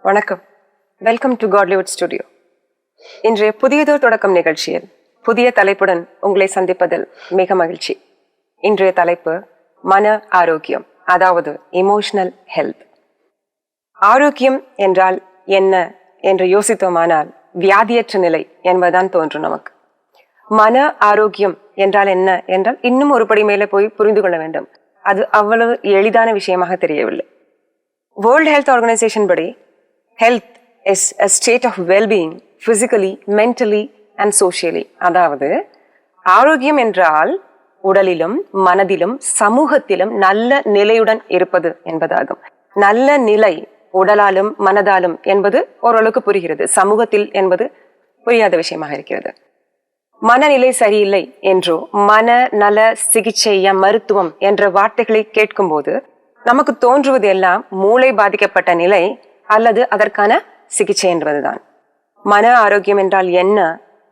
வணக்கம். Welcome to Godlywood studio. இன்றைய புதியதோர் தொடக்கம் நிகழ்ச்சியில் புதிய தலைப்புடன் உங்களை சந்திப்பதில் மிக மகிழ்ச்சி. இன்றைய தலைப்பு மன ஆரோக்கியம், அதாவது எமோஷனல் ஹெல்த். ஆரோக்கியம் என்றால் என்ன என்று யோசித்தோமானால் வியாதியற்ற நிலை என்பதுதான் தோன்றும் நமக்கு. மன ஆரோக்கியம் என்றால் என்ன என்றால் இன்னும் ஒரு படி மேலே போய் புரிந்து கொள்ள வேண்டும். அது அவ்வளவு எளிதான விஷயமாக தெரியவில்லை. வேர்ல்ட் ஹெல்த் ஆர்கனைசேஷன் படி health is a state of well-being physically, mentally and socially. அதாவது ஆரோக்கியம் என்றால் உடலிலும் மனதிலும் சமூகத்திலும் நல்ல நிலையுடன் இருப்பது என்பதாகும். நல்ல நிலை உடலாலும் மனதாலும் என்பது ஓரளவுக்கு புரிகிறது. சமூகத்தில் என்பது புரியாத விஷயமாக இருக்கிறது. மனநிலை சரியில்லை என்றோ மனநல சிகிச்சை மருத்துவம் என்ற வார்த்தைகளை கேட்கும் போது நமக்கு தோன்றுவது எல்லாம் மூளை பாதிக்கப்பட்ட நிலை அல்லது அதற்கான சிகிச்சை என்பதுதான். மன ஆரோக்கியம் என்றால் என்ன,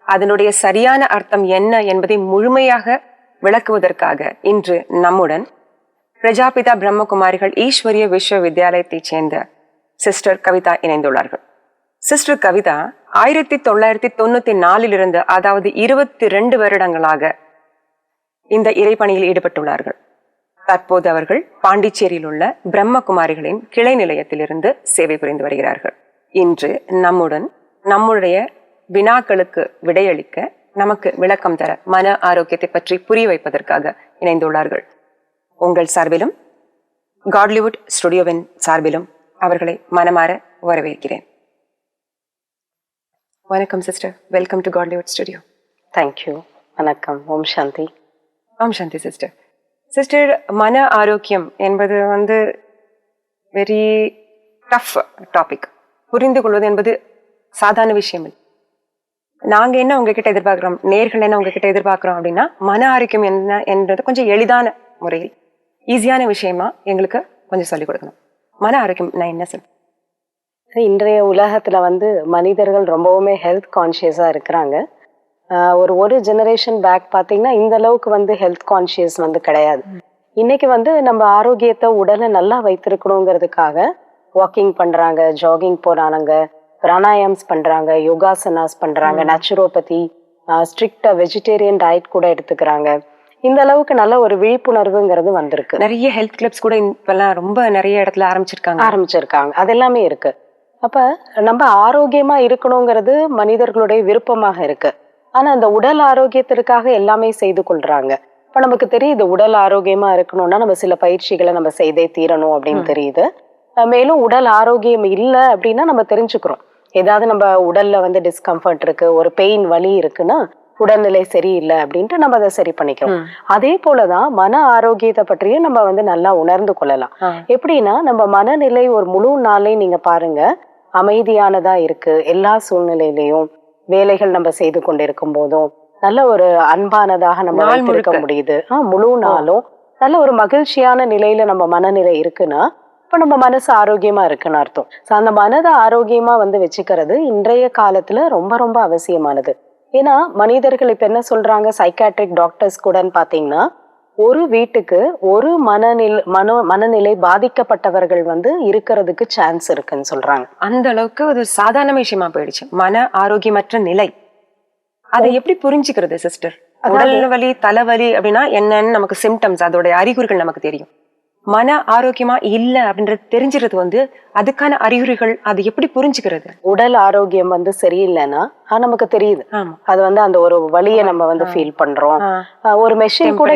அதனுடைய சரியான அர்த்தம் என்ன என்பதை முழுமையாக விளக்குவதற்காக இன்று நம்முடன் பிரஜாபிதா பிரம்மகுமாரிகள் ஈஸ்வரிய விஸ்வவித்யாலயத்தைச் சேர்ந்த சிஸ்டர் கவிதா இணைந்துள்ளார்கள். சிஸ்டர் கவிதா 1994 அதாவது 22 வருடங்களாக இந்த இறைப்பணியில் ஈடுபட்டுள்ளார்கள். தற்போது அவர்கள் பாண்டிச்சேரியில் உள்ள பிரம்மகுமாரிகளின் கிளை நிலையத்திலிருந்து சேவை புரிந்து வருகிறார்கள். இன்று நம்முடைய வினாக்களுக்கு விடையளிக்க, நமக்கு விளக்கம் தர, மன ஆரோக்கியத்தை பற்றி புரிய வைப்பதற்காக இணைந்துள்ளார்கள். உங்கள் சார்பிலும் காட்லிவுட் ஸ்டுடியோவின் சார்பிலும் அவர்களை மனமாற வரவேற்கிறேன். வணக்கம் sister, welcome to Godlywood studio. Thank you. வணக்கம். ஓம் சாந்தி. ஓம் சாந்தி சிஸ்டர். சிஸ்டர், மன ஆரோக்கியம் என்பது வெரி டஃப் டாபிக். புரிந்து கொள்வது என்பது சாதாரண விஷயம் இல்லை. நாங்க என்ன உங்ககிட்ட எதிர்பார்க்கிறோம், நேர்கள் என்ன உங்ககிட்ட எதிர்பார்க்கிறோம் அப்படின்னா, மன ஆரோக்கியம் என்ன என்றது கொஞ்சம் எளிதான முறையில் ஈஸியான விஷயமா எங்களுக்கு கொஞ்சம் சொல்லிக் கொடுக்கணும். மன ஆரோக்கியம் நான் என்ன சொல். இன்றைய உலகத்துல மனிதர்கள் ரொம்பவுமே ஹெல்த் கான்சியஸா இருக்கிறாங்க. ஒரு ஜெனரேஷன் பேக் பார்த்தீங்கன்னா இந்த அளவுக்கு ஹெல்த் கான்சியஸ் கிடையாது. இன்னைக்கு நம்ம ஆரோக்கியத்தை உடலை நல்லா வைத்திருக்கணுங்கிறதுக்காக வாக்கிங் பண்றாங்க, ஜாகிங் போறாங்க, பிராணாயாம்ஸ் பண்றாங்க, யோகாசனாஸ் பண்றாங்க, நேச்சுரோபதி, ஸ்ட்ரிக்டா வெஜிடேரியன் டயட் கூட எடுத்துக்கிறாங்க. இந்த அளவுக்கு நல்ல ஒரு விழிப்புணர்வுங்கிறது வந்திருக்கு. நிறைய ஹெல்த் கிளப்ஸ் கூட இப்பெல்லாம் ரொம்ப நிறைய இடத்துல ஆரம்பிச்சிருக்காங்க. அதெல்லாமே இருக்கு. அப்ப நம்ம ஆரோக்கியமா இருக்கணுங்கிறது மனிதர்களுடைய விருப்பமாக இருக்கு. ஆனா அந்த உடல் ஆரோக்கியத்திற்காக எல்லாமே செய்து கொள்றாங்க. இப்ப நமக்கு தெரியுது உடல் ஆரோக்கியமா இருக்கணும்னா நம்ம சில பயிற்சிகளை நம்ம செய்தே தீரணும் அப்படின்னு தெரியுது. மேலும் உடல் ஆரோக்கியம் இல்லை அப்படின்னா நம்ம தெரிஞ்சுக்கிறோம். ஏதாவது நம்ம உடல்ல டிஸ்கம்ஃபர்ட் இருக்கு, ஒரு பெயின் வலி இருக்குன்னா உடல்நிலை சரியில்லை அப்படின்ட்டு நம்ம அதை சரி பண்ணிக்கிறோம். அதே போலதான் மன ஆரோக்கியத்தை பற்றியும் நம்ம நல்லா உணர்ந்து கொள்ளலாம். எப்படின்னா நம்ம மனநிலை ஒரு முழு நாளை நீங்க பாருங்க அமைதியானதா இருக்கு. எல்லா சூழ்நிலையிலையும் வேலைகள் நம்ம செய்து கொண்டிருக்கும் போதும் நல்ல ஒரு அன்பானதாக நம்ம இருக்க முடியுது. முழு நாளும் நல்ல ஒரு மகிழ்ச்சியான நிலையில நம்ம மனநிலை இருக்குன்னா இப்ப நம்ம மனசு ஆரோக்கியமா இருக்குன்னு அர்த்தம். அந்த மனதை ஆரோக்கியமா வச்சுக்கிறது இன்றைய காலத்துல ரொம்ப ரொம்ப அவசியமானது. ஏன்னா மனிதர்கள் இப்ப என்ன சொல்றாங்க, சைக்காட்ரிக் டாக்டர்ஸ் கூட பாத்தீங்கன்னா ஒரு வீட்டுக்கு ஒரு மனநிலை பாதிக்கப்பட்டவர்கள் இருக்கிறதுக்கு சான்ஸ் இருக்குன்னு சொல்றாங்க. அந்த அளவுக்கு ஒரு சாதாரண விஷயமா போயிடுச்சு மன ஆரோக்கியமற்ற நிலை. அதை எப்படி புரிஞ்சுக்கிறது சிஸ்டர்? உடல் வலி, தலைவலி அப்படின்னா என்னன்னு நமக்கு சிம்டம்ஸ், அதோட அறிகுறிகள் நமக்கு தெரியும். மன ஆரோக்கியமா இல்ல அப்படின்றது தெரிஞ்சிருது அதுக்கான அறிகுறிகள், அது எப்படி புரிஞ்சுக்கிறது? உடல் ஆரோக்கியம் சரியில்லைன்னா நமக்கு தெரியுது. அது அந்த ஒரு வலியை நம்ம ஃபீல் பண்றோம். ஒரு மெஷின் கூட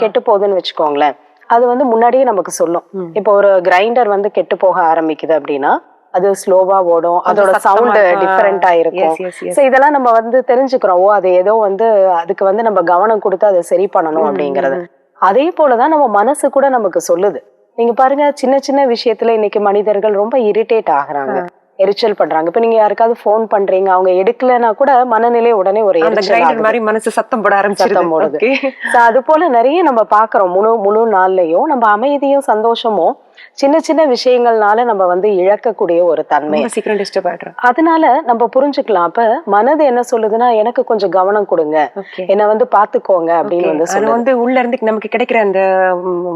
கெட்டு போகுதுன்னு வச்சுக்கோங்களேன், அது முன்னாடியே நமக்கு சொல்லும். இப்போ ஒரு கிரைண்டர் கெட்டு போக ஆரம்பிக்குது அப்படின்னா அது ஸ்லோவா ஓடும், அதோட சவுண்ட் டிஃபரெண்டா இருக்கும். சோ இதெல்லாம் நம்ம தெரிஞ்சுக்கிறோம். அது ஏதோ அதுக்கு நம்ம கவனம் கொடுத்து அதை சரி பண்ணணும் அப்படிங்கறது. அதே போலதான் நம்ம மனசு கூட நமக்கு சொல்லுது. நீங்க பாருங்க, சின்ன சின்ன விஷயத்துல இன்னைக்கு மனிதர்கள் ரொம்ப இரிட்டேட் ஆகுறாங்க, எரிச்சல் பண்றாங்க. இப்ப நீங்க யாருக்காவது போன் பண்றீங்க, அவங்க எடுக்கலன்னா கூட மனநிலை உடனே ஒரு மனசு சத்தம் போட ஆரம்பிச்சு. அது போல நிறைய நம்ம பாக்குறோம். முழு நாள்லயும் நம்ம அமைதியும் சந்தோஷமும் சின்ன சின்ன விஷயங்கள்னால நம்ம வந்து இழக்கக்கூடிய ஒரு தன்மை. ரொம்ப சீக்கிரம் டிஸ்டர்ப் ஆயிடுறோம். அதனால நம்ம புரிஞ்சுக்கலாம். அப்ப மனது என்ன சொல்லுதுன்னா, எனக்கு கொஞ்சம் கவனம் கொடுங்க, ஓகே. என்ன வந்து பாத்துக்கோங்க அப்படின்னு வந்து அது சொல்லுது. வந்து உள்ள இருந்து நமக்கு கிடைக்கிற அந்த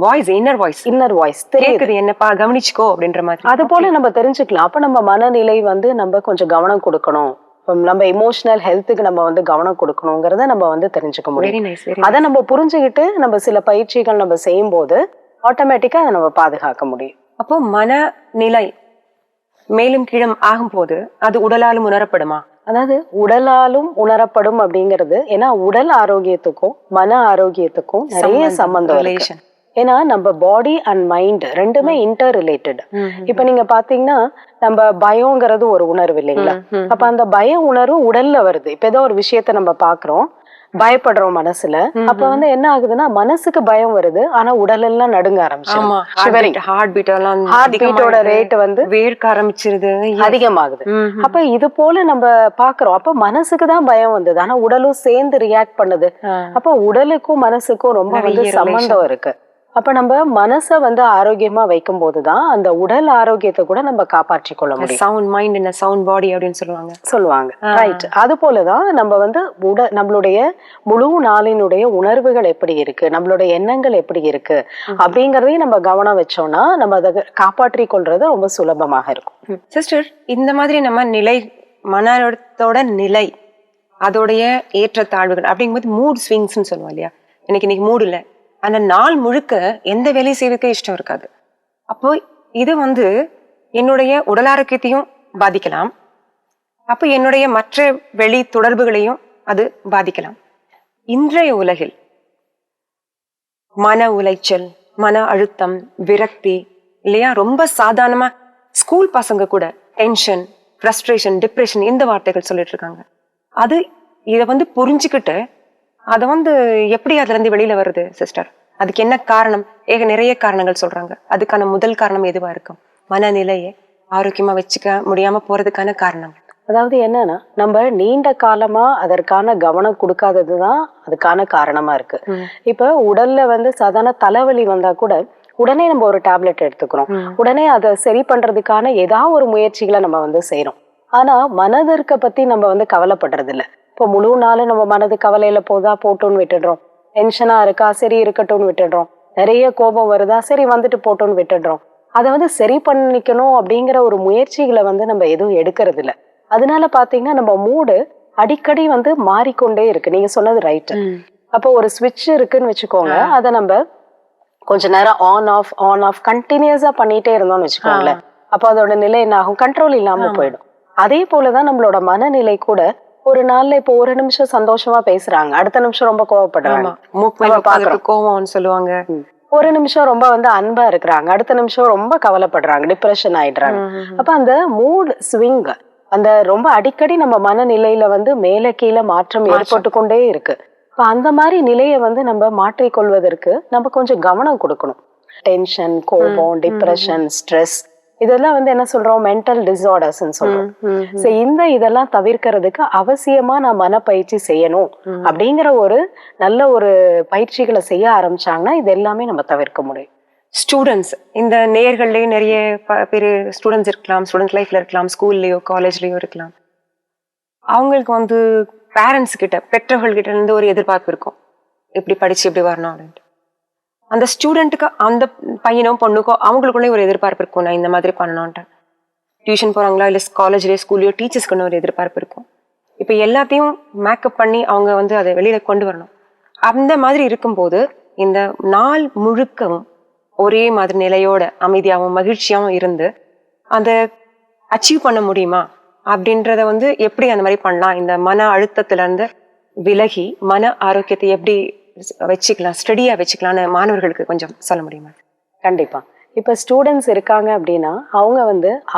voice, inner voice inner voice தெரியுது. கேக்குது, என்னப்பா கவனிச்சுக்கோ அப்படின்ற மாதிரி. அது போல நம்ம தெரிஞ்சுக்கலாம். அப்ப நம்ம மனநிலை வந்து நம்ம கொஞ்சம் கவனம் கொடுக்கணும், நம்ம எமோஷனல் ஹெல்த்துக்கு நம்ம வந்து கவனம் கொடுக்கணுங்கிறத நம்ம வந்து தெரிஞ்சுக்க வெரி முடியும். நைஸ், வெரி அதை நம்ம புரிஞ்சுக்கிட்டு நம்ம சில பயிற்சிகள் நம்ம செய்யும் போது ஆட்டோமேட்டிக்கா அதை நம்ம பாதுகாக்க முடியும். அப்போ மனநிலை மேலும் கீழும் ஆகும்போது அது உடலாலும் உணரப்படுமா? அதாவது உடலாலும் உணரப்படும் அப்படிங்கிறது, ஏன்னா உடல் ஆரோக்கியத்துக்கும் மன ஆரோக்கியத்துக்கும் நிறைய சம்பந்தம் இருக்கு. ரிலேஷன். ஏன்னா நம்ம பாடி அண்ட் மைண்ட் ரெண்டுமே இன்டர் ரிலேட்டட். இப்ப நீங்க பாத்தீங்கன்னா நம்ம பயம்ங்கிறது ஒரு உணர்வு இல்லைங்களா? அப்ப அந்த பய உணர்வு உடல்ல வருது. இப்ப ஏதோ ஒரு விஷயத்த நம்ம பாக்குறோம், பயப்படுறோம் மனசுல. அப்ப வந்து என்ன ஆகுதுன்னா மனசுக்கு பயம் வருது, ஆனா உடல் எல்லாம் நடுங்க ஆரம்பிச்சிடும். ஹார்ட் பீட் எல்லாம் ஹார்ட் பீட்டோட ரேட் வந்து வேர்க்க ஆரம்பிச்சிருது, அதிகமாகுது. அப்ப இது போல நம்ம பாக்குறோம். அப்ப மனசுக்கு தான் பயம் வந்தது, ஆனா உடலும் சேர்ந்து ரியாக்ட் பண்ணுது. அப்ப உடலுக்கும் மனசுக்கும் ரொம்ப வந்து சம்பந்தம் இருக்கு. அப்ப நம்ம மனசை வந்து ஆரோக்கியமா வைக்கும் போதுதான் அந்த உடல் ஆரோக்கியத்தை கூட நம்ம காப்பாற்றி கொள்ள முடியும். சவுண்ட் மைண்ட் இன் சவுண்ட் பாடி அப்படின்னு சொல்லுவாங்க. ரைட். அது போலதான் நம்ம வந்து நம்மளுடைய முழு நாளினுடைய உணர்வுகள் எப்படி இருக்கு, நம்மளுடைய எண்ணங்கள் எப்படி இருக்கு அப்படிங்கறதையும் நம்ம கவனம் வச்சோம்னா நம்ம அதை காப்பாற்றி கொள்றது ரொம்ப சுலபமாக இருக்கும். சிஸ்டர், இந்த மாதிரி நம்ம நிலை, மனத்தோட நிலை, அதோடைய ஏற்றத்தாழ்வுகள் அப்படிங்கும்போது மூட் ஸ்விங்ஸ்ன்னு சொல்லுவோம் இல்லையா? இன்னைக்கு மூடு இல்லை, அந்த நாள் முழுக்க எந்த வேலையை செய்வதற்கு இஷ்டம் இருக்காது. அப்போ இது வந்து என்னுடைய உடல் ஆரோக்கியத்தையும் பாதிக்கலாம், அப்போ என்னுடைய மற்ற வெளி தொடர்புகளையும் அது பாதிக்கலாம். இன்றைய உலகில் மன உளைச்சல், மன அழுத்தம், விரக்தி இல்லையா, ரொம்ப சாதாரணமா ஸ்கூல் பசங்க கூட டென்ஷன், ஃப்ரஸ்ட்ரேஷன், டிப்ரெஷன் இந்த வார்த்தைகள் சொல்லிட்டு இருக்காங்க. அது இதை வந்து புரிஞ்சுக்கிட்டு அதை வந்து எப்படி அதுல இருந்து வெளியில வருது சிஸ்டர்? அதுக்கு என்ன காரணம்? நிறைய காரணங்கள் சொல்றாங்க. அதுக்கான முதல் காரணம் எதுவா இருக்கும்? மனநிலையை ஆரோக்கியமா வச்சுக்க முடியாம போறதுக்கான காரணம். அதாவது என்னன்னா, நம்ம நீண்ட காலமா அதற்கான கவனம் கொடுக்காததுதான் அதுக்கான காரணமா இருக்கு. இப்ப உடல்ல வந்து சாதாரண தலைவலி வந்தா கூட உடனே நம்ம ஒரு டேப்லெட் எடுத்துக்கிறோம், உடனே அதை சரி பண்றதுக்கான ஏதாவது ஒரு முயற்சிகளை நம்ம வந்து செய்யறோம். ஆனா மனதிற்க பத்தி நம்ம வந்து கவலைப்படுறது இல்ல. இப்போ முழு நாளும் நம்ம மனது கவலையில போட்டோன்னு விட்டுடுறோம். டென்ஷனா இருக்கா, சரி இருக்கட்டும்னு விட்டுடுறோம். நிறைய கோபம் வருதா, சரி வந்துட்டு போட்டோன்னு விட்டுடுறோம். அதை வந்து சரி பண்ணிக்கணும் அப்படிங்கிற ஒரு முயற்சிகளை வந்து நம்ம எதுவும் எடுக்கிறது இல்ல. அதனால பாத்தீங்கன்னா நம்ம மூடு அடிக்கடி வந்து மாறிக்கொண்டே இருக்கு. நீங்க சொன்னது ரைட். அப்போ ஒரு ஸ்விட்ச் இருக்குன்னு வச்சுக்கோங்க, அதை நம்ம கொஞ்ச நேரம் ஆன் ஆஃப் கண்டினியூஸா பண்ணிட்டே இருந்தோம்னு வச்சுக்கோங்களேன், அப்போ அதோட நிலை என்ன ஆகும்? கண்ட்ரோல் இல்லாம போயிடும். அதே போலதான் நம்மளோட மனநிலை கூட. ஒரு நாள்ல இப்போ ஒரு நிமிஷம் சந்தோஷமா பேசுறாங்க, அடுத்த நிமிஷம் ரொம்ப கோவப்படுறாங்க, கோவம் சொல்லுவாங்க. ஒரு நிமிஷம் ரொம்ப வந்து அன்பா இருக்கிறாங்க, அடுத்த நிமிஷம் ரொம்ப கவலைப்படுறாங்க, டிப்ரெஷன் ஆயிடுறாங்க. அப்ப அந்த மூட் ஸ்விங், அந்த ரொம்ப அடிக்கடி நம்ம மனநிலையில வந்து மேல கீழே மாற்றம் ஏற்பட்டு கொண்டே இருக்கு. இப்ப அந்த மாதிரி நிலையை வந்து நம்ம மாற்றிக்கொள்வதற்கு நம்ம கொஞ்சம் கவனம் கொடுக்கணும். டென்ஷன், கோபம், டிப்ரெஷன், ஸ்ட்ரெஸ் இதெல்லாம் வந்து என்ன சொல்றோம்? மென்டல் டிசார்டர்ஸ் சொல்றோம். இதெல்லாம் தவிர்க்கிறதுக்கு அவசியமா நான் மனப்பயிற்சி செய்யணும் அப்படிங்கிற ஒரு நல்ல ஒரு பயிற்சிகளை செய்ய ஆரம்பிச்சாங்கன்னா இது எல்லாமே நம்ம தவிர்க்க முடியும். ஸ்டூடெண்ட்ஸ், இந்த நேயர்கள்லயும் நிறைய பேரு ஸ்டூடெண்ட்ஸ் இருக்கலாம், ஸ்டூடெண்ட் லைஃப்ல இருக்கலாம், ஸ்கூல்லயோ காலேஜ்லயோ இருக்கலாம். அவங்களுக்கு வந்து பேரண்ட்ஸ் கிட்ட, பெற்றோர்கள் கிட்ட இருந்து ஒரு எதிர்பார்ப்பு இருக்கும், இப்படி படிச்சு இப்படி வரணும் அப்படின்ட்டு. அந்த ஸ்டூடெண்ட்டுக்கு, அந்த பையனோ பொண்ணுக்கோ அவங்களுக்குள்ளே ஒரு எதிர்பார்ப்பு இருக்கும், நான் இந்த மாதிரி பண்ணணும்ட்டு. டியூஷன் போறாங்களா இல்லை காலேஜ்லயோ ஸ்கூல்லையோ டீச்சர்ஸ்க்குன்னு ஒரு எதிர்பார்ப்பு இருக்கும். இப்போ எல்லாத்தையும் மேக்கப் பண்ணி அவங்க வந்து அதை வெளியில கொண்டு வரணும். அந்த மாதிரி இருக்கும்போது இந்த நாள் முழுக்கவும் ஒரே மாதிரி நிலையோட அமைதியாகவும் மகிழ்ச்சியாகவும் இருந்து அதை அச்சீவ் பண்ண முடியுமா அப்படின்றத வந்து எப்படி அந்த மாதிரி பண்ணலாம்? இந்த மன அழுத்தத்துல இருந்து விலகி மன ஆரோக்கியத்தை எப்படி வச்சுக்கலாம், ஸ்டடியா வச்சுக்கலாம்னு மாணவர்களுக்கு கொஞ்சம் சொல்ல முடியுமா? கண்டிப்பா. இப்ப ஸ்டூடெண்ட்ஸ் இருக்காங்க அப்படின்னா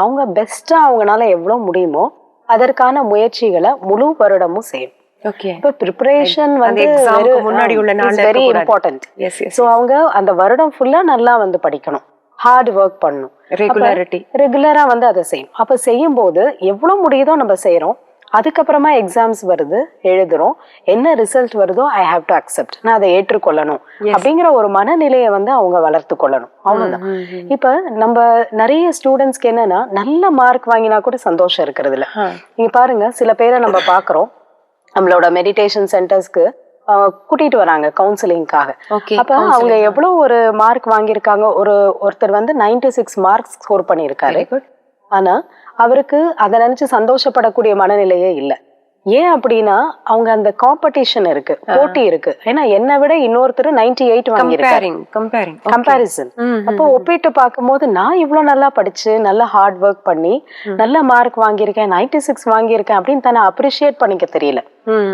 அவங்க பெஸ்டா அவங்களால எவ்வளவு முடியுமோ அதற்கான முயற்சிகளை முழு வருடமும் செய்யும். இப்ப ப்ரிப்பரேஷன் வந்து முன்னாடி உள்ள வெரி இம்பார்ட்டன்ட். சோ அவங்க அந்த வருடம் ஃபுல்லா நல்லா வந்து படிக்கணும், ஹார்ட் ஒர்க் பண்ணணும், ரெகுலரா வந்து அதை செய்யணும். அப்ப செய்யும் போது எவ்வளவு முடியுதோ நம்ம செய்யறோம், அதுக்கப்புறமா எக்ஸாம்ஸ் வருது, எழுதுறோம், என்ன ரிசல்ட் வருதோ ஐ ஹாவ் டு அக்செப்ட், நான் அதை ஏற்றுக்கொள்ளணும் அப்படிங்கிற ஒரு மனநிலையை வந்து அவங்க வளர்த்து கொள்ளணும். அவ்வளவுதான். இப்ப நம்ம நிறைய ஸ்டூடெண்ட்ஸ்க்கு என்னன்னா நல்ல மார்க் வாங்கினா கூட சந்தோஷம் இருக்கிறது இல்ல. நீங்க பாருங்க, சில பேரை நம்ம பாக்குறோம் நம்மளோட மெடிடேஷன் சென்டர்ஸ்க்கு கூட்டிட்டு வராங்க கவுன்சிலிங்காக. அப்ப அவங்க எவ்வளவு ஒரு மார்க் வாங்கியிருக்காங்க, ஒருத்தர் வந்து 96 மார்க்ஸ் ஸ்கோர் பண்ணியிருக்காரு. ஆனா அவருக்கு அதை நினைச்சு சந்தோஷப்படக்கூடிய மனநிலையே இல்லை. ஏன் அப்படின்னா அவங்க அந்த காம்படிஷன் இருக்கு, போட்டி இருக்கு. ஏன்னா என்னை விட இன்னொருத்தர் 98 வாங்கியிருக்காரு, கம்பேரிசன். அப்போ ஒப்பிட்டு பார்க்கும்போது நான் இவ்வளவு நல்லா படிச்சு நல்ல ஹார்ட் ஒர்க் பண்ணி நல்ல மார்க் வாங்கியிருக்கேன், 96 வாங்கியிருக்கேன் அப்படின்னு தன்னை அப்ரிஷியேட் பண்ணிக்க தெரியல.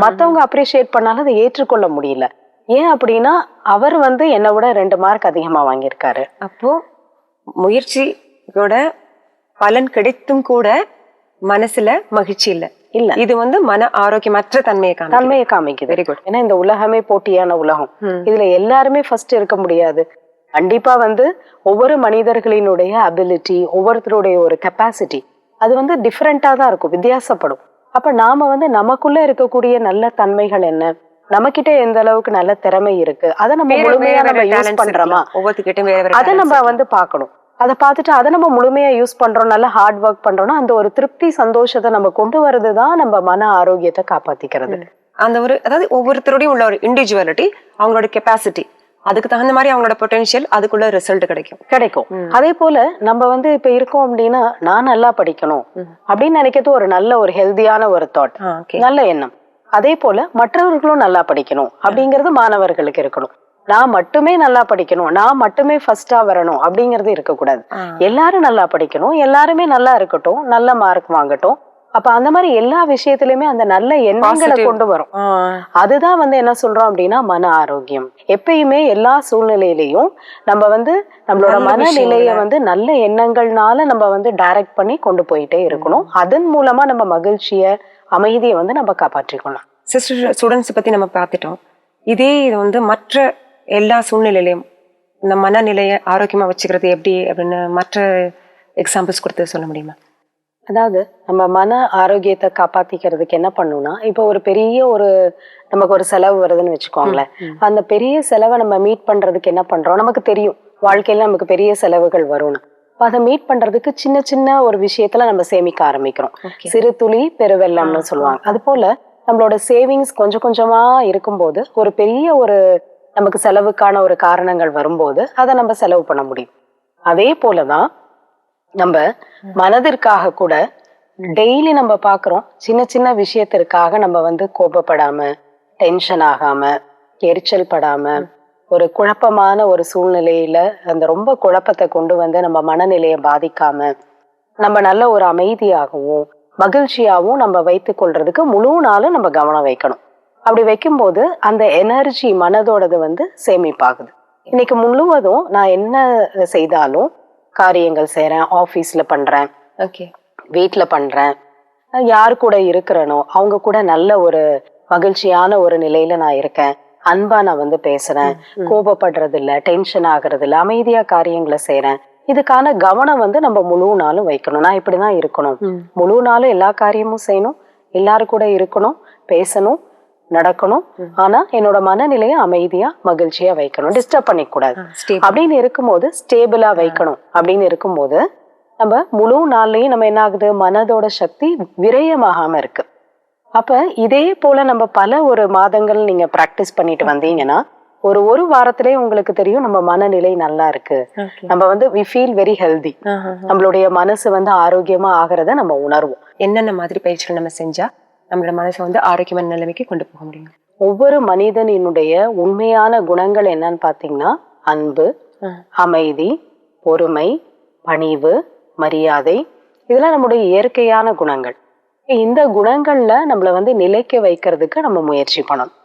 மத்தவங்க அப்ரிஷியேட் பண்ணாலும் அதை ஏற்றுக்கொள்ள முடியல. ஏன் அப்படின்னா அவர் வந்து என்னை விட 2 மார்க் அதிகமா வாங்கியிருக்காரு. அப்போ முயற்சியோட பலன் கிடைத்தும் கூட மனசுல மகிழ்ச்சி இல்ல. இது வந்து மன ஆரோக்கியமற்ற தன்மையை காமிக்குது. Very good. ஏன்னா இந்த உலகமே போட்டியான உலகம். இதுல எல்லாருமே ஃபர்ஸ்ட் இருக்க முடியாது. கண்டிப்பா வந்து ஒவ்வொரு மனிதர்களினுடைய அபிலிட்டி, ஒவ்வொருத்தருடைய ஒரு கெப்பாசிட்டி அது வந்து டிஃப்ரெண்டா தான் இருக்கும், வித்தியாசப்படும். அப்ப நாம வந்து நமக்குள்ள இருக்கக்கூடிய நல்ல தன்மைகள் என்ன, நம்ம கிட்ட எந்த அளவுக்கு நல்ல திறமை இருக்கு, அதை நம்ம முழுமையா நம்ம யூஸ் பண்றோமா, அதை நம்ம வந்து பார்க்கணும். அதை பார்த்துட்டு அதை நம்ம முழுமையா யூஸ் பண்றோம், நல்லா ஹார்ட் ஒர்க் பண்றோம்னா அந்த ஒரு திருப்தி சந்தோஷத்தை நம்ம கொண்டு வர்றதுதான் நம்ம மன ஆரோக்கியத்தை காப்பாத்திக்கிறது. அந்த ஒரு அதாவது ஒவ்வொருத்தருடையும் உள்ள ஒரு இண்டிவிஜுவாலிட்டி, அவங்களோட கெப்பாசிட்டி, அதுக்கு தகுந்த மாதிரி அவங்களோட பொட்டன்ஷியல், அதுக்குள்ள ரிசல்ட் கிடைக்கும். அதே போல நம்ம வந்து இப்ப இருக்கோம் அப்படின்னா நான் நல்லா படிக்கணும் அப்படின்னு நினைக்கிறது ஒரு நல்ல ஒரு ஹெல்தியான ஒரு தாட், நல்ல எண்ணம். அதே போல மற்றவர்களும் நல்லா படிக்கணும் அப்படிங்கிறது மாணவர்களுக்கு இருக்கணும். நான் மட்டுமே நல்லா படிக்கணும், நான் மட்டுமே ஃபர்ஸ்டா வரணும் அப்படிங்கிறது இருக்கக்கூடாது. எல்லாரும் நல்லா படிக்கணும், எல்லாருமே நல்லா இருக்கட்டும், நல்ல மார்க் வாங்கட்டும். அப்ப அந்த மாதிரி எல்லா விஷயத்திலுமே அந்த நல்ல எண்ணங்களை கொண்டு வரும். அதுதான் வந்து என்ன சொல்றோம் அப்படின்னா மன ஆரோக்கியம். எப்பயுமே எல்லா சூழ்நிலையிலையும் நம்ம வந்து நம்மளோட மனநிலைய வந்து நல்ல எண்ணங்கள்னால நம்ம வந்து டைரக்ட் பண்ணி கொண்டு போயிட்டே இருக்கணும். அதன் மூலமா நம்ம மகிழ்ச்சிய, அமைதியை வந்து நம்ம காப்பாற்றிக்கணும். சிஸ்டர், ஸ்டூடெண்ட்ஸ் பத்தி நம்ம பார்த்துட்டோம். இதே இது வந்து மற்ற எல்லா சூழ்நிலையிலையும் இந்த மனநிலையை ஆரோக்கியமா வச்சுக்கிறது எப்படி அப்படின்னு மற்ற எக்ஸாம்பிள்ஸ் கொடுத்து சொல்ல முடியுமா? அதாவது நம்ம மன ஆரோக்கியத்தை காப்பாத்திக்கிறதுக்கு என்ன பண்ணணும்னா, இப்போ ஒரு பெரிய நமக்கு ஒரு செலவு வருதுன்னு வச்சுக்கோங்களேன். அந்த பெரிய செலவை நம்ம மீட் பண்றதுக்கு என்ன பண்றோம், நமக்கு தெரியும் வாழ்க்கையில நமக்கு பெரிய செலவுகள் வரும்னு. அதை மீட் பண்றதுக்கு சின்ன சின்ன ஒரு விஷயத்துல நம்ம சேமிக்க ஆரம்பிக்கிறோம். சிறு துளி பெருவெள்ளம்னு சொல்லுவாங்க. அது போல நம்மளோட சேவிங்ஸ் கொஞ்சம் கொஞ்சமா இருக்கும்போது ஒரு பெரிய நமக்கு செலவுக்கான ஒரு காரணங்கள் வரும்போது அதை நம்ம செலவு பண்ண முடியும். அதே போலதான் நம்ம மனதிற்காக கூட டெய்லி நம்ம பாக்குறோம், சின்ன சின்ன விஷயத்திற்காக நம்ம வந்து கோபப்படாம, டென்ஷன் ஆகாம, எரிச்சல் படாம, ஒரு குழப்பமான ஒரு சூழ்நிலையில அந்த ரொம்ப குழப்பத்தை கொண்டு வந்து நம்ம மனநிலையை பாதிக்காம நம்ம நல்ல ஒரு அமைதியாகவும் மகிழ்ச்சியாகவும் நம்ம வைத்துக் கொள்றதுக்கு முழு நாளும் நம்ம கவனம் வைக்கணும். அப்படி வைக்கும்போது அந்த எனர்ஜி மனதோடது வந்து சேமிப்பாகுது. இன்னைக்கு முழுவதும் நான் என்ன செய்தாலும், காரியங்கள் செய்யறேன், ஆபீஸ்ல பண்றேன், வீட்டுல பண்றேன், யாரு கூட இருக்கிறனோ அவங்க கூட நல்ல ஒரு மகிழ்ச்சியான ஒரு நிலையில நான் இருக்கேன், அன்பா நான் வந்து பேசுறேன், கோபப்படுறது இல்ல, டென்ஷன் ஆகுறது இல்ல, அமைதியா காரியங்களை செய்யறேன். இதுக்கான கவனம் வந்து நம்ம முழு நாளும் வைக்கணும். நான் இப்படிதான் இருக்கணும், முழு நாளும் எல்லா காரியமும் செய்யணும், எல்லாரும் கூட இருக்கணும், பேசணும், நடக்கணும். ஆனா என்னோட மனநிலையை அமைதியா மகிழ்ச்சியா வைக்கணும், டிஸ்டர்ப் பண்ணிக்க கூடாது அப்படின்னு இருக்கும்போது, ஸ்டேபிளா வைக்கணும் அப்படின்னு இருக்கும்போது நம்ம முழு நாள்லயும் நம்ம என்ன ஆகுது, மனதோட சக்தி விரயமாகாம இருக்கு. அப்ப இதே போல நம்ம பல ஒரு மாதங்கள் நீங்க பிராக்டிஸ் பண்ணிட்டு வந்தீங்கன்னா ஒரு வாரத்திலேயே உங்களுக்கு தெரியும் நம்ம மனநிலை நல்லா இருக்கு, நம்ம வந்து we feel very healthy, நம்மளுடைய மனசு வந்து ஆரோக்கியமா ஆகிறத நம்ம உணர்வோம். என்னென்ன மாதிரி பயிற்சிகள் நம்ம செஞ்சா நம்மளோட மனசை வந்து ஆரோக்கியமான நிலைமைக்கு கொண்டு போக முடியும்? ஒவ்வொரு மனிதனினுடைய உண்மையான குணங்கள் என்னன்னு பாத்தீங்கன்னா அன்பு, அமைதி, பொறுமை, பணிவு, மரியாதை, இதெல்லாம் நம்முடைய இயற்கையான குணங்கள். இந்த குணங்கள்ல நம்மள வந்து நிலைக்க வைக்கிறதுக்கு நம்ம முயற்சி பண்ணணும்.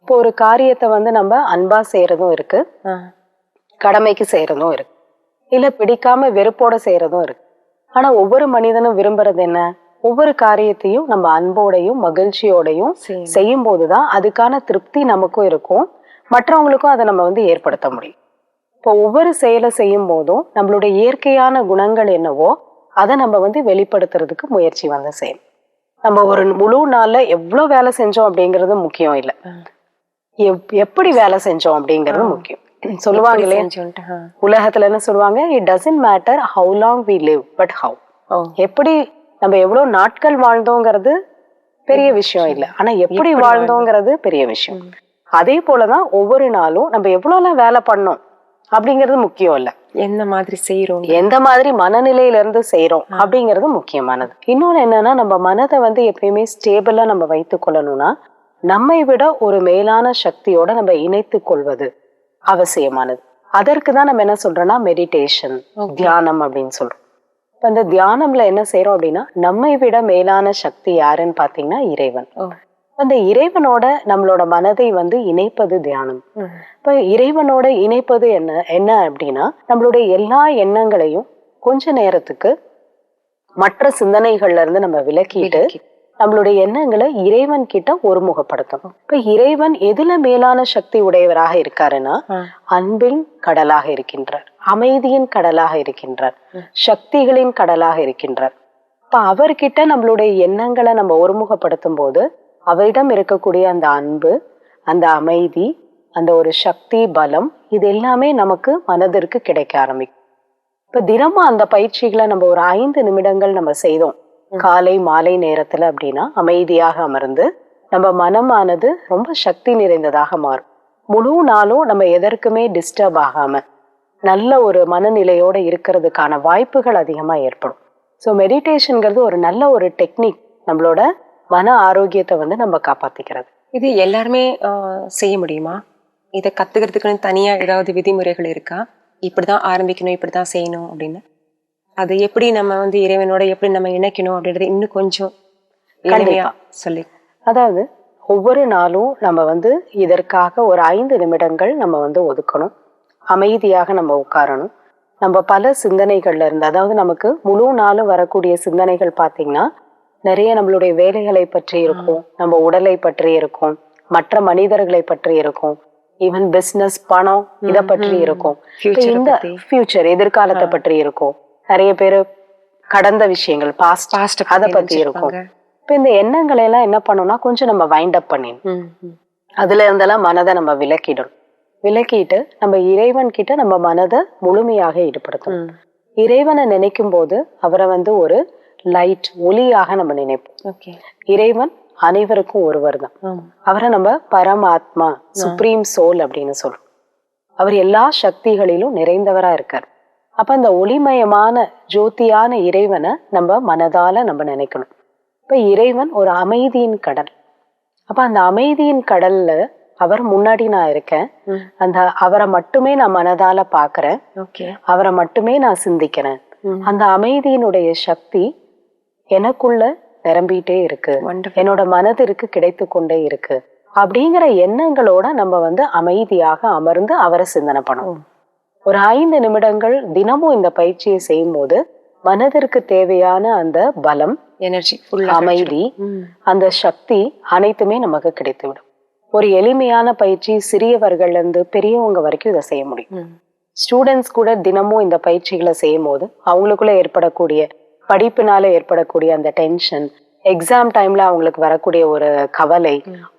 இப்போ ஒரு காரியத்தை வந்து நம்ம அன்பா செய்யறதும் இருக்கு, கடமைக்கு செய்யறதும் இருக்கு, இல்ல பிடிக்காம வெறுப்போட செய்யறதும் இருக்கு. ஆனா ஒவ்வொரு மனிதனும் விரும்புறது என்ன, ஒவ்வொரு காரியத்தையும் நம்ம அன்போடையும் மகிழ்ச்சியோடையும் செய்யும் போதுதான் அதுக்கான திருப்தி நமக்கும் இருக்கும், மற்றவங்களுக்கும் அதை நம்ம வந்து ஏற்படுத்த முடியும். இப்போ ஒவ்வொரு செயலை செய்யும் போதும் நம்மளுடைய இயற்கையான குணங்கள் என்னவோ அதை நம்ம வந்து வெளிப்படுத்துறதுக்கு முயற்சி வந்து செய்யணும். நம்ம ஒரு முழு நாள்ல எவ்வளவு வேலை செஞ்சோம் அப்படிங்கறது முக்கியம் இல்ல, எப்படி வேலை செஞ்சோம் அப்படிங்கறது முக்கியம். சொல்லுவாங்க இல்லையா, உலகத்துல என்ன சொல்லுவாங்க, it doesn't matter how long we live but how. எப்படி நம்ம எவ்வளவு நாட்கள் வாழ்ந்தோங்கிறது பெரிய விஷயம் இல்ல, ஆனா எப்படி வாழ்ந்தோங்கிறது பெரிய விஷயம். அதே போலதான் ஒவ்வொரு நாளும் நம்ம எவ்வளவு வேலை பண்ணோம் அப்படிங்கிறது முக்கியம் இல்ல, எந்த மாதிரி செய்யறோம், எந்த மாதிரி மனநிலையில இருந்து செய்யறோம் அப்படிங்கிறது முக்கியமானது. இன்னொன்னு என்னன்னா, நம்ம மனதை வந்து எப்பயுமே ஸ்டேபிளா நம்ம வைத்துக் கொள்ளணும்னா நம்மை விட ஒரு மேலான சக்தியோட நம்ம இணைத்து கொள்வது அவசியமானது. அதற்கு தான் நம்ம என்ன சொல்றோம்னா மெடிடேஷன், தியானம் அப்படின்னு சொல்றோம். இப்ப அந்த தியானம்ல என்ன செய்யறோம் அப்படின்னா, நம்மை விட மேலான சக்தி யாருன்னு பாத்தீங்கன்னா இறைவன். அந்த இறைவனோட நம்மளோட மனதை வந்து இணைப்பது தியானம். இப்ப இறைவனோட இணைப்பது என்ன அப்படின்னா, நம்மளுடைய எல்லா எண்ணங்களையும் கொஞ்ச நேரத்துக்கு மற்ற சிந்தனைகள்ல இருந்து நம்ம விலக்கிட்டு நம்மளுடைய எண்ணங்களை இறைவன் கிட்ட ஒருமுகப்படுத்தும். இப்ப இறைவன் எதுல மேலான சக்தி உடையவராக இருக்காருன்னா, அன்பின் கடலாக இருக்கின்றார், அமைதியின் கடலாக இருக்கின்றார், சக்திகளின் கடலாக இருக்கின்றார். இப்ப அவர்கிட்ட நம்மளுடைய எண்ணங்களை நம்ம ஒருமுகப்படுத்தும் போது அவரிடம் இருக்கக்கூடிய அந்த அன்பு, அந்த அமைதி, அந்த ஒரு சக்தி, பலம், இது எல்லாமே நமக்கு மனதிற்கு கிடைக்க ஆரம்பிக்கும். இப்ப தினமும் அந்த பயிற்சிகளை நம்ம ஒரு 5 நிமிடங்கள் நம்ம செய்தோம் காலை மாலை நேரத்துல அப்படின்னா, அமைதியாக அமர்ந்து நம்ம மனமானது ரொம்ப சக்தி நிறைந்ததாக மாறும். முழு நாளும் நம்ம எதற்குமே டிஸ்டர்ப் ஆகாம நல்ல ஒரு மனநிலையோட இருக்கிறதுக்கான வாய்ப்புகள் அதிகமா ஏற்படும். ஸோ மெடிடேஷன்ங்கிறது ஒரு நல்ல ஒரு டெக்னிக், நம்மளோட மன ஆரோக்கியத்தை வந்து நம்ம காப்பாத்திக்கிறது. இது எல்லாருமே செய்ய முடியுமா? இதை கத்துக்கிறதுக்குன்னு தனியா ஏதாவது விதிமுறைகள் இருக்கா? இப்படிதான் ஆரம்பிக்கணும், இப்படிதான் செய்யணும் அப்படின்னு? அது எப்படி நம்ம வந்து இறைவனோட எப்படி நம்ம இணைக்கணும் அப்படின்றது இன்னும் கொஞ்சம் எளிமையா சொல்லி. அதாவது ஒவ்வொரு நாளும் நம்ம வந்து இதற்காக ஒரு 5 நிமிடங்கள் நம்ம வந்து ஒதுக்கணும். அமைதியாக நம்ம உட்காரணும். நம்ம பல சிந்தனைகள்ல இருந்து, அதாவது நமக்கு முழு நாளும் வரக்கூடிய சிந்தனைகள் பாத்தீங்கன்னா நிறைய நம்மளுடைய வேலைகளை பற்றி இருக்கும், நம்ம உடலை பற்றி இருக்கும், மற்ற மனிதர்களை பற்றி இருக்கும், ஈவன் பிசினஸ், பணம், இதை பற்றி இருக்கும், இந்த ஃபியூச்சர், எதிர்காலத்தை பற்றி இருக்கும். நிறைய பேரு கடந்த விஷயங்கள், பாஸ்ட், அதை பத்தி இருக்கும். இப்ப இந்த எண்ணங்களை எல்லாம் என்ன பண்ணோம்னா கொஞ்சம் நம்ம வைண்ட் அப் பண்ணிடணும். அதுல இருந்தெல்லாம் மனதை நம்ம விலக்கிட்டு நம்ம இறைவன் கிட்ட நம்ம மனதை முழுமையாக ஈடுபடுத்தணும். இறைவனை நினைக்கும் போது அவரை வந்து ஒரு லைட், ஒளியாக நம்ம நினைப்போம். இறைவன் அனைவருக்கும் ஒருவர் தான். அவரை நம்ம பரமாத்மா, சுப்ரீம் சோல் அப்படின்னு சொல்றோம். அவர் எல்லா சக்திகளிலும் நிறைந்தவரா இருக்கார். அப்ப அந்த ஒளிமயமான ஜோதியான இறைவனை நம்ம மனதால நம்ம நினைக்கணும். இப்ப இறைவன் ஒரு அமைதியின் கடல். அப்ப அந்த அமைதியின் கடல்ல அவர் முன்னாடி நான் இருக்கேன், அந்த அவரை மட்டுமே நான் மனதால பாக்குறேன், அவரை மட்டுமே நான் சிந்திக்கிறேன். அந்த அமைதியினுடைய சக்தி எனக்குள்ள நிரம்பிட்டே இருக்கு, என்னோட மனதிற்கு கிடைத்து கொண்டே இருக்கு அப்படிங்கிற எண்ணங்களோட நம்ம வந்து அமைதியாக அமர்ந்து அவரை சிந்தனை பண்ணணும். ஒரு 5 நிமிடங்கள் தினமும் இந்த பயிற்சியை செய்யும் போது மனதிற்கு தேவையான அந்த பலம், எனர்ஜி, அமைதி, அந்த சக்தி அனைத்துமே நமக்கு கிடைத்துவிடும். ஒரு எளிமையான பயிற்சி, சிறியவர்கள்ல இருந்து பெரியவங்க வரைக்கும் இதை செய்ய முடியும். ஸ்டூடெண்ட்ஸ் கூட தினமும் இந்த பயிற்சிகளை செய்யும் போது அவங்களுக்குள்ள ஏற்படக்கூடிய படிப்பினால ஏற்படக்கூடிய அந்த டென்ஷன், எக்ஸாம் டைம்ல அவங்களுக்கு வரக்கூடிய ஒரு கவலை,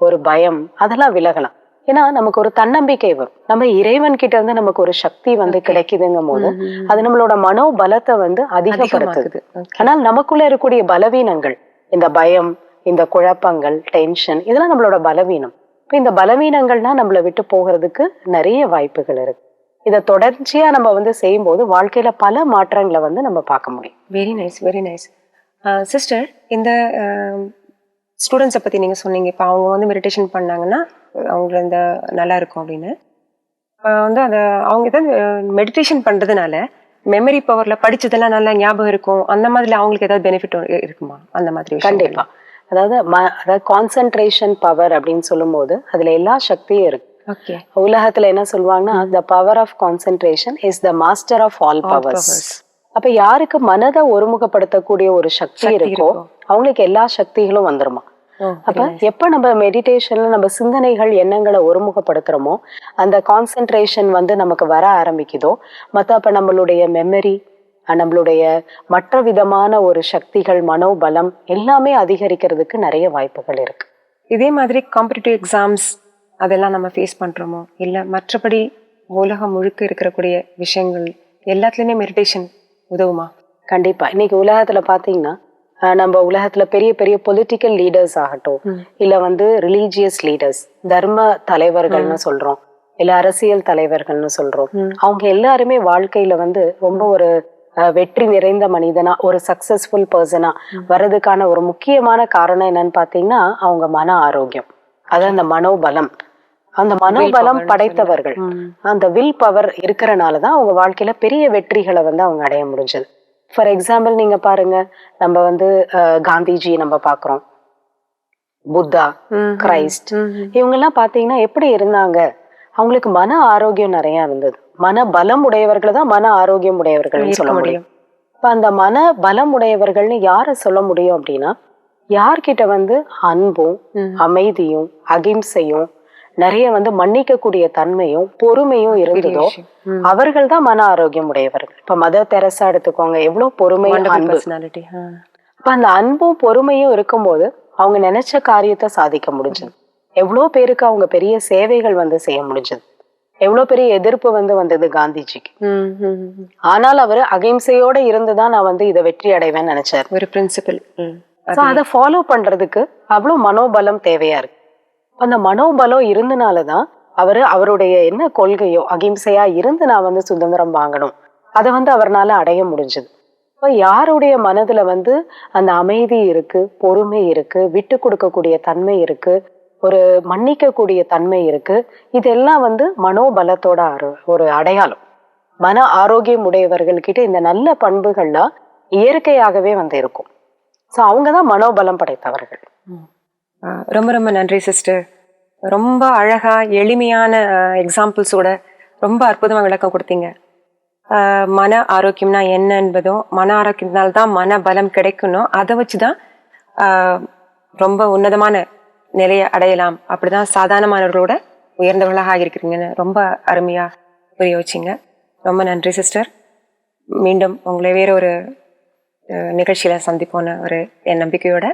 ஒரு பயம், அதெல்லாம் விலகலாம். ஏன்னா நமக்கு ஒரு தன்னம்பிக்கை வரும். நம்ம இறைவன் கிட்ட இருந்து நமக்கு ஒரு சக்தி வந்து கிடைக்குதுங்கும் போது அது நம்மளோட மனோபலத்தை வந்து அதிகப்படுத்துது. ஆனால் நமக்குள்ள இருக்கக்கூடிய பலவீனங்கள், இந்த பயம், இந்த குழப்பங்கள், டென்ஷன், இதெல்லாம் நம்மளோட பலவீனம். இப்ப இந்த பலவீனங்கள்னா நம்மளை விட்டு போகிறதுக்கு நிறைய வாய்ப்புகள் இருக்கு. இதை தொடர்ச்சியா நம்ம வந்து செய்யும் போது வாழ்க்கையில பல மாற்றங்களை வந்து நம்ம பார்க்க முடியும். Very nice, very nice. Sister, இந்த ஸ்டூடெண்ட்ஸை பத்தி நீங்க சொன்னீங்க. இப்போ அவங்க வந்து மெடிடேஷன் பண்ணாங்கன்னா அவங்கள இந்த நல்லா இருக்கும் அப்படின்னு. வந்து அதை அவங்க ஏதாவது மெடிடேஷன் பண்றதுனால மெமரி பவர்ல படிச்சதெல்லாம் நல்லா ஞாபகம் இருக்கும், அந்த மாதிரி அவங்களுக்கு ஏதாவது பெனிஃபிட் இருக்குமா? அந்த மாதிரி கண்டிப்பா. அதாவது கான்சென்ட்ரேஷன் பவர் அப்படின்னு சொல்லும் போது அதுல எல்லா சக்தியும் இருக்கு. உலகத்துல என்ன சொல்லுவாங்கன்னா, the power of concentration is the master of all powers. அப்ப யாருக்கு மனதை ஒருமுகப்படுத்தக்கூடிய ஒரு சக்தி இருக்கோ அவங்களுக்கு எல்லா சக்திகளும் வந்துருமா. அப்ப எப்ப நம்ம மெடிடேஷன்ல நம்ம சிந்தனைகள், எண்ணங்களை ஒருமுகப்படுத்துறோமோ அந்த கான்சென்ட்ரேஷன் வந்து நமக்கு வர ஆரம்பிக்குதோ, அப்ப நம்மளுடைய மெமரி, நம்மளுடைய மற்ற விதமான ஒரு சக்திகள், மனோபலம் எல்லாமே அதிகரிக்கிறதுக்கு நிறைய வாய்ப்புகள் இருக்கு. இதே மாதிரி காம்படிட்டிவ் எக்ஸாம்ஸ் அதெல்லாம் நம்ம ஃபேஸ் பண்றோமோ, இல்லை மற்றபடி உலகம் முழுக்க இருக்கக்கூடிய விஷயங்கள் எல்லாத்துலயுமே மெடிடேஷன் உதவுமா? கண்டிப்பா. இன்னைக்கு உலகத்துல பாத்தீங்கன்னா நம்ம உலகத்துல பெரிய பெரிய பொலிட்டிக்கல் லீடர்ஸ் ஆகட்டும், இல்ல ரிலீஜியஸ் லீடர்ஸ், தர்ம தலைவர்கள்னு சொல்றோம், இல்ல அரசியல் தலைவர்கள்னு சொல்றோம், அவங்க எல்லாருமே வாழ்க்கையில ரொம்ப ஒரு வெற்றி நிறைந்த மனிதனா, ஒரு சக்சஸ்ஃபுல் பர்சனா வர்றதுக்கான ஒரு முக்கியமான காரணம் என்னன்னு பாத்தீங்கன்னா அவங்க மன ஆரோக்கியம், அதாவது அந்த மனோபலம். அந்த மனோபலம் படைத்தவர்கள், அந்த வில் பவர் இருக்கிறனாலதான் அவங்க வாழ்க்கையில பெரிய வெற்றிகளை அவங்க அடைய முடிஞ்சது. ஃபார் எக்ஸாம்பிள் நீங்க பாருங்க, நம்ம காந்திஜி நம்ம பாக்குறோம், புத்தா, கிரைஸ்ட், இவங்க எல்லாம் பாத்தீங்கன்னா எப்படி இருந்தாங்க? அவங்களுக்கு மன ஆரோக்கியம் நிறைய இருந்தது. மன பலம் உடையவர்கள் தான் மன ஆரோக்கியம் உடையவர்கள் சொல்ல முடியும். இப்ப அந்த மன பலம் உடையவர்கள்னு யார சொல்ல முடியும் அப்படின்னா, யார்கிட்ட அன்பும் அமைதியும் அகிம்சையும் நிறைய மன்னிக்க கூடிய தன்மையும் பொறுமையும் இருந்ததோ அவர்கள் தான் மன ஆரோக்கியம் உடையவர்கள். இப்ப மதர் தெரசா எடுத்துக்கோங்க, எவ்வளவு பொறுமை, அன்பு. இப்ப அந்த அன்பும் பொறுமையும் இருக்கும்போது அவங்க நினைச்ச காரியத்தை சாதிக்க முடிஞ்சது. எவ்வளவு பேருக்கு அவங்க பெரிய சேவைகள் செய்ய முடிஞ்சது. எவ்வளவு பெரிய எதிர்ப்பு வந்தது காந்திஜிக்கு. ஆனால் அவரு அகிம்சையோட இருந்துதான் நான் இதை வெற்றி அடைவேன்னு நினைச்சாரு. ஒரு பிரின்சிபல். அதை ஃபாலோ பண்றதுக்கு அவ்வளவு மனோபலம் தேவையா இருக்கு. அந்த மனோபலம் இருந்தனாலதான் அவருடைய என்ன கொள்கையோ அகிம்சையா இருந்து நான் சுதந்திரம் வாங்கணும், அதை அவர்னால அடைய முடிஞ்சது. இப்ப யாருடைய மனதுல அந்த அமைதி இருக்கு, பொறுமை இருக்கு, விட்டு கொடுக்கக்கூடிய தன்மை இருக்கு, ஒரு மன்னிக்க கூடிய தன்மை இருக்கு, இதெல்லாம் மனோபலத்தோட ஒரு அடையாளம். மன ஆரோக்கியம் உடையவர்கள் கிட்ட இந்த நல்ல பண்புகள்லாம் இயற்கையாகவே இருக்கும். சோ அவங்கதான் மனோபலம் படைத்தவர்கள். ரொம்ப ரொம்ப நன்றி சிஸ்டர். ரொம்ப அழகா எளிமையான எக்ஸாம்பிள்ஸோட ரொம்ப அற்புதமா விளக்கம் கொடுத்தீங்க. மன ஆரோக்கியம்னா என்ன என்பதும், மன ஆரோக்கியத்தினால்தான் மன பலம் கிடைக்கணும், அதை வச்சுதான் ரொம்ப உன்னதமான நிலையை அடையலாம், அப்படிதான் சாதாரணமானவர்களோட உயர்ந்தவர்களாக ஆகியிருக்கிறீங்கன்னு ரொம்ப அருமையா புரிய வச்சிங்க. ரொம்ப நன்றி சிஸ்டர். மீண்டும் உங்களை வேற ஒரு நிகழ்ச்சியில சந்திப்போன என் நம்பிக்கையோட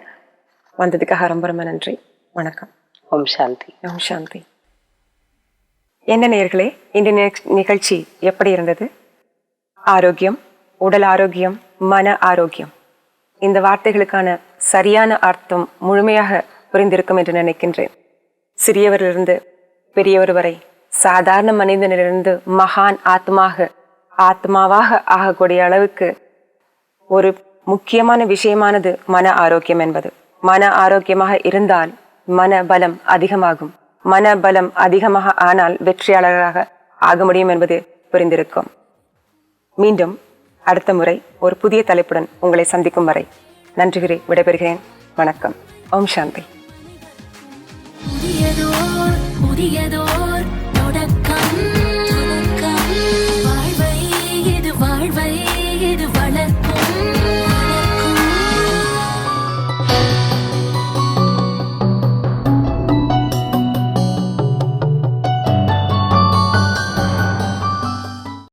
வந்ததுக்காக ரொம்ப ரொம்ப நன்றி. வணக்கம். ஓம் சாந்தி. ஓம் சாந்தி. என்ன நேயர்களே, இந்த நிகழ்ச்சி எப்படி இருந்தது? ஆரோக்கியம், உடல் ஆரோக்கியம், மன ஆரோக்கியம், இந்த வார்த்தைகளுக்கான சரியான அர்த்தம் முழுமையாக புரிந்திருக்கும் என்று நினைக்கின்றேன். சிறியவரிலிருந்து பெரியவர் வரை, சாதாரண மனிதனிலிருந்து மகான் ஆத்மாவாக ஆகக்கூடிய அளவுக்கு ஒரு முக்கியமான விஷயமானது மன ஆரோக்கியம் என்பது. மன ஆரோக்கியமாக இருந்தால் மன பலம் அதிகமாகும். மன பலம் அதிகமாக ஆனால் வெற்றியாளராக ஆக முடியும் என்பது புரிந்திருக்கும். மீண்டும் அடுத்த முறை ஒரு புதிய தலைப்புடன் உங்களை சந்திக்கும் வரை நன்றி கூறி விடைபெறுகிறேன். வணக்கம். ஓம் சாந்தி. தொடக்கம் வாழ்வை இது வாழ்வை